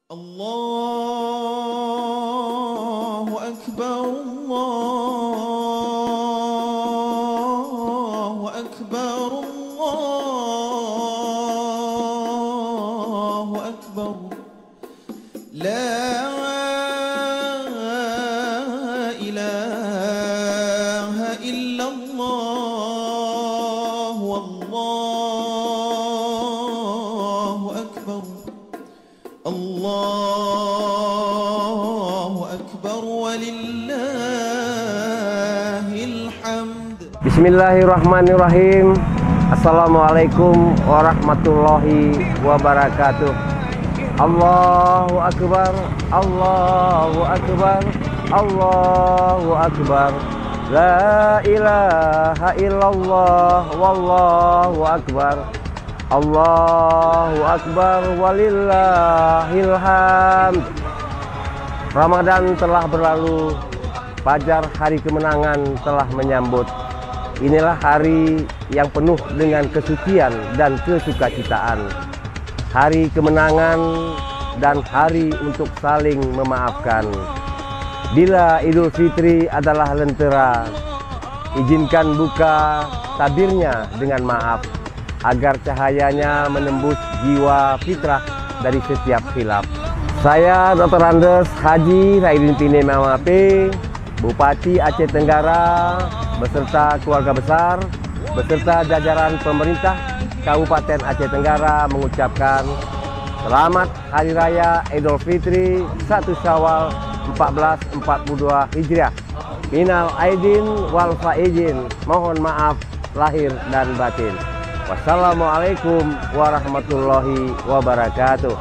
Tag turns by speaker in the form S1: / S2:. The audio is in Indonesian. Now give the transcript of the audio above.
S1: الله أكبر الله أكبر الله أكبر لا إله إلا الله والله أكبر الله أكبر ولله الحمد.
S2: Bismillahirrahmanirrahim. Assalamualaikum warahmatullahi wabarakatuh. Allahu Akbar, Allahu Akbar, Allahu Akbar. La ilaha illallah, wallahu akbar. Allahu Akbar walillahil hamd. Ramadan telah berlalu, fajar hari kemenangan telah menyambut. Inilah hari yang penuh dengan kesucian dan kesukacitaan. Hari kemenangan dan hari untuk saling memaafkan. Bila Idul Fitri adalah lentera, izinkan buka tabirnya dengan maaf, agar cahayanya menembus jiwa fitrah dari setiap khilaf. Saya Dr. Andes Haji Raidin Pine Mamape, Bupati Aceh Tenggara, beserta keluarga besar, beserta jajaran pemerintah Kabupaten Aceh Tenggara mengucapkan selamat Hari Raya Idul Fitri 1 Syawal 1442 Hijriah. Minal aidin wal faizin, mohon maaf lahir dan batin. Wassalamualaikum warahmatullahi wabarakatuh.